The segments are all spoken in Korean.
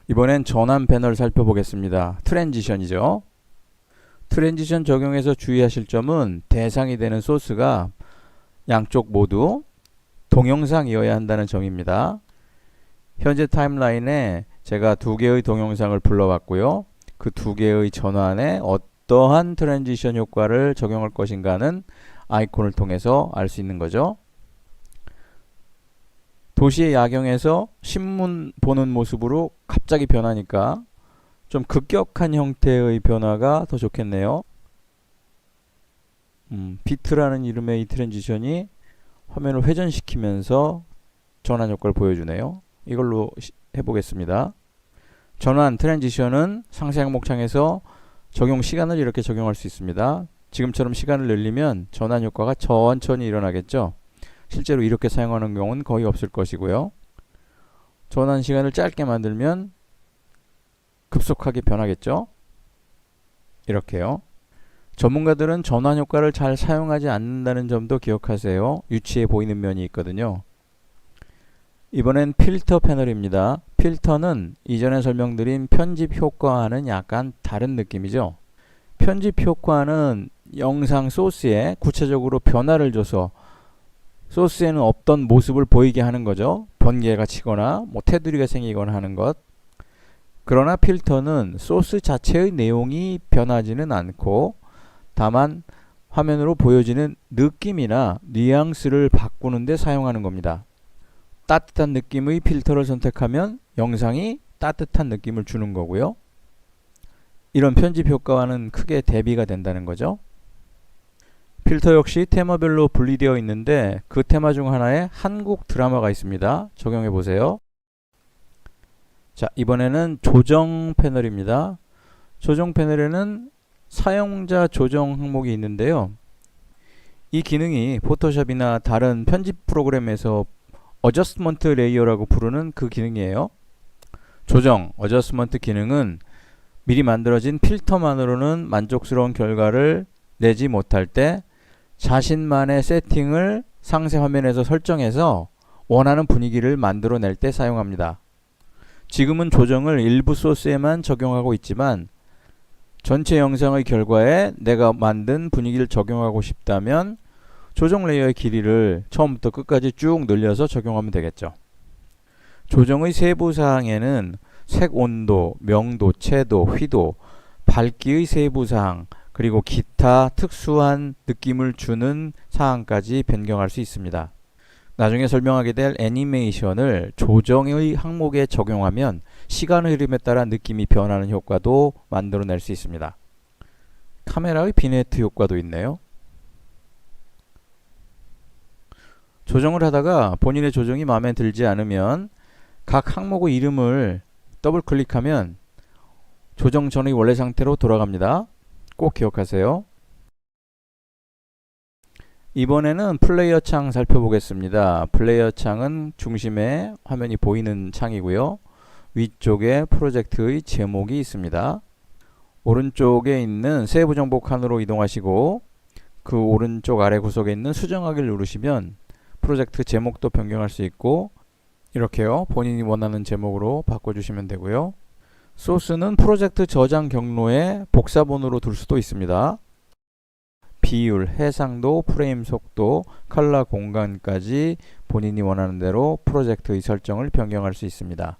이번엔 전환 패널 살펴보겠습니다. 트랜지션이죠. 트랜지션 적용해서 주의하실 점은 대상이 되는 소스가 양쪽 모두 동영상이어야 한다는 점입니다. 현재 타임라인에 제가 두 개의 동영상을 불러봤고요. 그 두 개의 전환에 어떠한 트랜지션 효과를 적용할 것인가는 아이콘을 통해서 알 수 있는 거죠. 도시의 야경에서 신문 보는 모습으로 갑자기 변하니까 좀 급격한 형태의 변화가 더 좋겠네요. 비트라는 이름의 이 트랜지션이 화면을 회전시키면서 전환 효과를 보여주네요. 이걸로 해보겠습니다. 전환 트랜지션은 상세 항목창에서 적용 시간을 이렇게 적용할 수 있습니다. 지금처럼 시간을 늘리면 전환 효과가 천천히 일어나겠죠. 실제로 이렇게 사용하는 경우는 거의 없을 것이고요. 전환 시간을 짧게 만들면 급속하게 변하겠죠. 이렇게요. 전문가들은 전환 효과를 잘 사용하지 않는다는 점도 기억하세요. 유치해 보이는 면이 있거든요. 이번엔 필터 패널입니다. 필터는 이전에 설명드린 편집 효과와는 약간 다른 느낌이죠. 편집 효과는 영상 소스에 구체적으로 변화를 줘서 소스에는 없던 모습을 보이게 하는 거죠. 번개가 치거나 테두리가 생기거나 하는 것. 그러나 필터는 소스 자체의 내용이 변하지는 않고 다만 화면으로 보여지는 느낌이나 뉘앙스를 바꾸는 데 사용하는 겁니다. 따뜻한 느낌의 필터를 선택하면 영상이 따뜻한 느낌을 주는 거고요. 이런 편집 효과와는 크게 대비가 된다는 거죠. 필터 역시 테마별로 분리되어 있는데 그 테마 중 하나에 한국 드라마가 있습니다. 적용해 보세요. 자, 이번에는 조정 패널입니다. 조정 패널에는 사용자 조정 항목이 있는데요. 이 기능이 포토샵이나 다른 편집 프로그램에서 어저스트먼트 레이어라고 부르는 그 기능이에요. 조정, 어저스트먼트 기능은 미리 만들어진 필터만으로는 만족스러운 결과를 내지 못할 때 자신만의 세팅을 상세 화면에서 설정해서 원하는 분위기를 만들어낼 때 사용합니다. 지금은 조정을 일부 소스에만 적용하고 있지만 전체 영상의 결과에 내가 만든 분위기를 적용하고 싶다면 조정 레이어의 길이를 처음부터 끝까지 쭉 늘려서 적용하면 되겠죠. 조정의 세부 사항에는 색 온도, 명도, 채도, 휘도, 밝기의 세부 사항, 그리고 기타 특수한 느낌을 주는 사항까지 변경할 수 있습니다. 나중에 설명하게 될 애니메이션을 조정의 항목에 적용하면 시간의 흐름에 따라 느낌이 변하는 효과도 만들어낼 수 있습니다. 카메라의 비네트 효과도 있네요. 조정을 하다가 본인의 조정이 마음에 들지 않으면 각 항목의 이름을 더블 클릭하면 조정 전의 원래 상태로 돌아갑니다. 꼭 기억하세요. 이번에는 플레이어 창 살펴보겠습니다. 플레이어 창은 중심에 화면이 보이는 창이고요. 위쪽에 프로젝트의 제목이 있습니다. 오른쪽에 있는 세부 정보 칸으로 이동하시고 그 오른쪽 아래 구석에 있는 수정하기를 누르시면 프로젝트 제목도 변경할 수 있고 이렇게요. 본인이 원하는 제목으로 바꿔주시면 되고요. 소스는 프로젝트 저장 경로에 복사본으로 둘 수도 있습니다. 비율, 해상도, 프레임 속도, 컬러 공간까지 본인이 원하는 대로 프로젝트의 설정을 변경할 수 있습니다.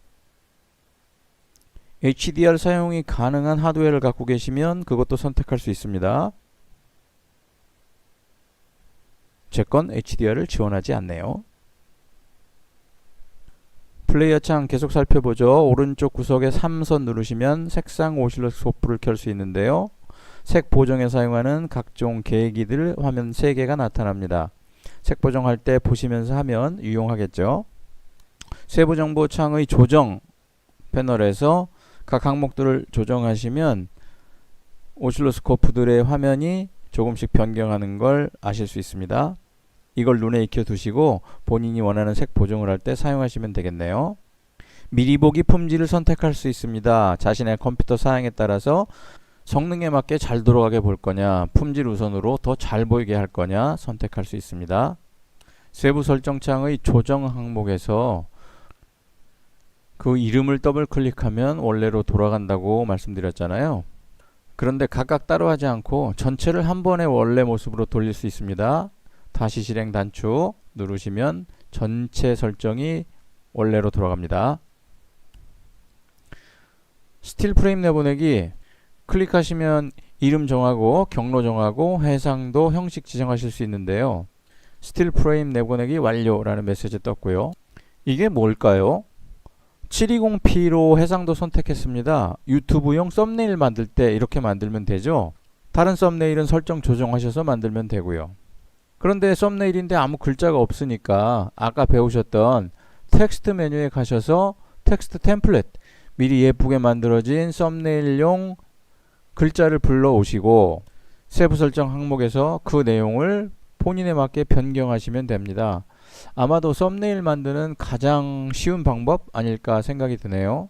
HDR 사용이 가능한 하드웨어를 갖고 계시면 그것도 선택할 수 있습니다. 제 건 HDR을 지원하지 않네요. 플레이어 창 계속 살펴보죠. 오른쪽 구석에 3선 누르시면 색상 오실로스코프를 켤 수 있는데요. 색 보정에 사용하는 각종 계기들 화면 3개가 나타납니다. 색 보정할 때 보시면서 하면 유용하겠죠. 세부 정보 창의 조정 패널에서 각 항목들을 조정하시면 오실로스코프들의 화면이 조금씩 변경하는 걸 아실 수 있습니다. 이걸 눈에 익혀 두시고 본인이 원하는 색 보정을 할 때 사용하시면 되겠네요. 미리 보기 품질을 선택할 수 있습니다. 자신의 컴퓨터 사양에 따라서 성능에 맞게 잘 돌아가게 볼 거냐, 품질 우선으로 더 잘 보이게 할 거냐 선택할 수 있습니다. 세부 설정 창의 조정 항목에서 그 이름을 더블 클릭하면 원래로 돌아간다고 말씀드렸잖아요. 그런데 각각 따로 하지 않고 전체를 한 번에 원래 모습으로 돌릴 수 있습니다. 다시 실행 단축 누르시면 전체 설정이 원래로 돌아갑니다. 스틸 프레임 내보내기 클릭하시면 이름 정하고 경로 정하고 해상도 형식 지정하실 수 있는데요. 스틸 프레임 내보내기 완료라는 메시지 떴고요. 이게 뭘까요? 720p로 해상도 선택했습니다. 유튜브용 썸네일 만들 때 이렇게 만들면 되죠. 다른 썸네일은 설정 조정하셔서 만들면 되고요. 그런데 썸네일인데 아무 글자가 없으니까 아까 배우셨던 텍스트 메뉴에 가셔서 텍스트 템플릿, 미리 예쁘게 만들어진 썸네일용 글자를 불러오시고 세부 설정 항목에서 그 내용을 본인에 맞게 변경하시면 됩니다. 아마도 썸네일 만드는 가장 쉬운 방법 아닐까 생각이 드네요.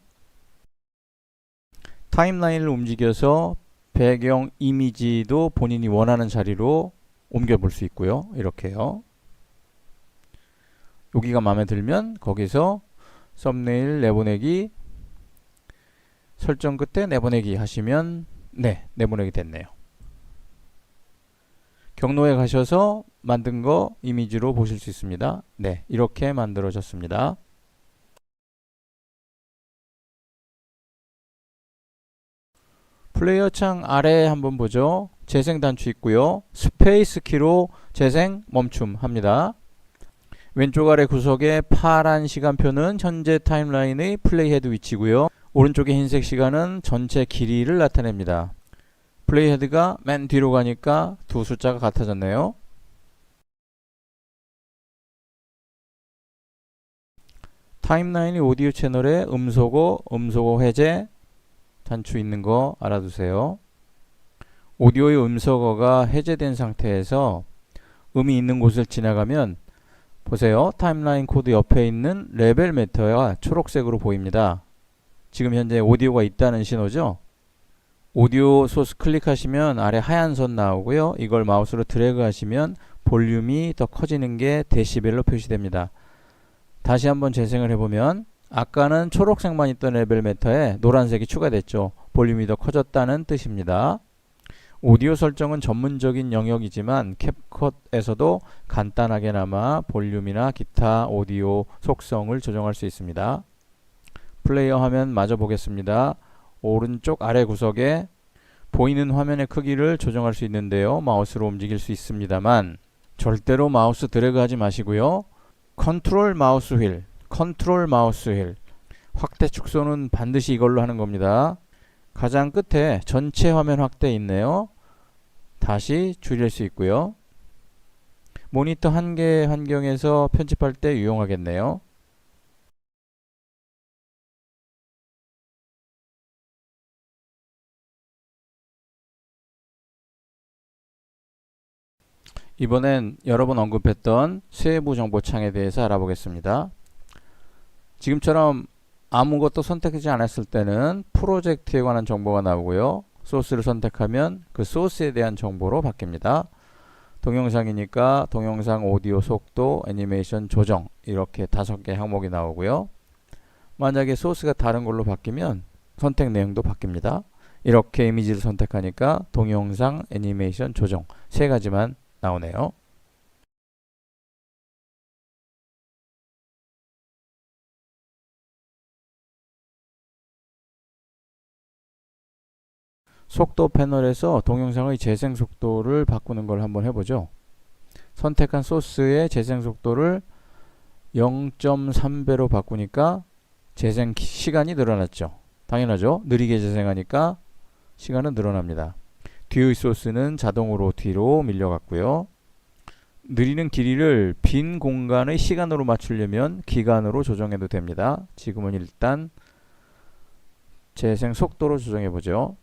타임라인을 움직여서 배경 이미지도 본인이 원하는 자리로 옮겨 볼 수 있고요. 이렇게요. 여기가 마음에 들면 거기서 썸네일 내보내기 설정 끝에 내보내기 하시면 네, 내보내기 됐네요. 경로에 가셔서 만든 거 이미지로 보실 수 있습니다. 네, 이렇게 만들어졌습니다. 플레이어 창 아래 한번 보죠. 재생 단추 있고요. 스페이스 키로 재생 멈춤 합니다. 왼쪽 아래 구석에 파란 시간표는 현재 타임라인의 플레이 헤드 위치고요. 오른쪽의 흰색 시간은 전체 길이를 나타냅니다. 플레이 헤드가 맨 뒤로 가니까 두 숫자가 같아졌네요. 타임라인이 오디오 채널에 음소거 해제 단추 있는 거 알아두세요. 오디오의 음소거가 해제된 상태에서 음이 있는 곳을 지나가면 보세요. 타임라인 코드 옆에 있는 레벨 메터가 초록색으로 보입니다. 지금 현재 오디오가 있다는 신호죠. 오디오 소스 클릭하시면 아래 하얀 선 나오고요. 이걸 마우스로 드래그 하시면 볼륨이 더 커지는 게 데시벨로 표시됩니다. 다시 한번 재생을 해보면 아까는 초록색만 있던 레벨 메터에 노란색이 추가됐죠. 볼륨이 더 커졌다는 뜻입니다. 오디오 설정은 전문적인 영역이지만 캡컷에서도 간단하게나마 볼륨이나 기타 오디오 속성을 조정할 수 있습니다. 플레이어 화면 마저 보겠습니다. 오른쪽 아래 구석에 보이는 화면의 크기를 조정할 수 있는데요. 마우스로 움직일 수 있습니다만 절대로 마우스 드래그 하지 마시고요. 컨트롤 마우스 휠 확대 축소는 반드시 이걸로 하는 겁니다. 가장 끝에 전체 화면 확대 있네요. 다시 줄일 수 있고요. 모니터 한 개 환경에서 편집할 때 유용하겠네요. 이번엔 여러 번 언급했던 세부 정보 창에 대해서 알아보겠습니다. 지금처럼 아무것도 선택하지 않았을 때는 프로젝트에 관한 정보가 나오고요. 소스를 선택하면 그 소스에 대한 정보로 바뀝니다. 동영상이니까 동영상 오디오 속도, 애니메이션 조정 이렇게 5개 항목이 나오고요. 만약에 소스가 다른 걸로 바뀌면 선택 내용도 바뀝니다. 이렇게 이미지를 선택하니까 동영상, 애니메이션 조정 3가지만 나오네요. 속도 패널에서 동영상의 재생 속도를 바꾸는 걸 한번 해보죠. 선택한 소스의 재생 속도를 0.3배로 바꾸니까 재생 시간이 늘어났죠. 당연하죠. 느리게 재생하니까 시간은 늘어납니다. 뒤의 소스는 자동으로 뒤로 밀려갔고요. 느리는 길이를 빈 공간의 시간으로 맞추려면 기간으로 조정해도 됩니다. 지금은 일단 재생 속도로 조정해 보죠.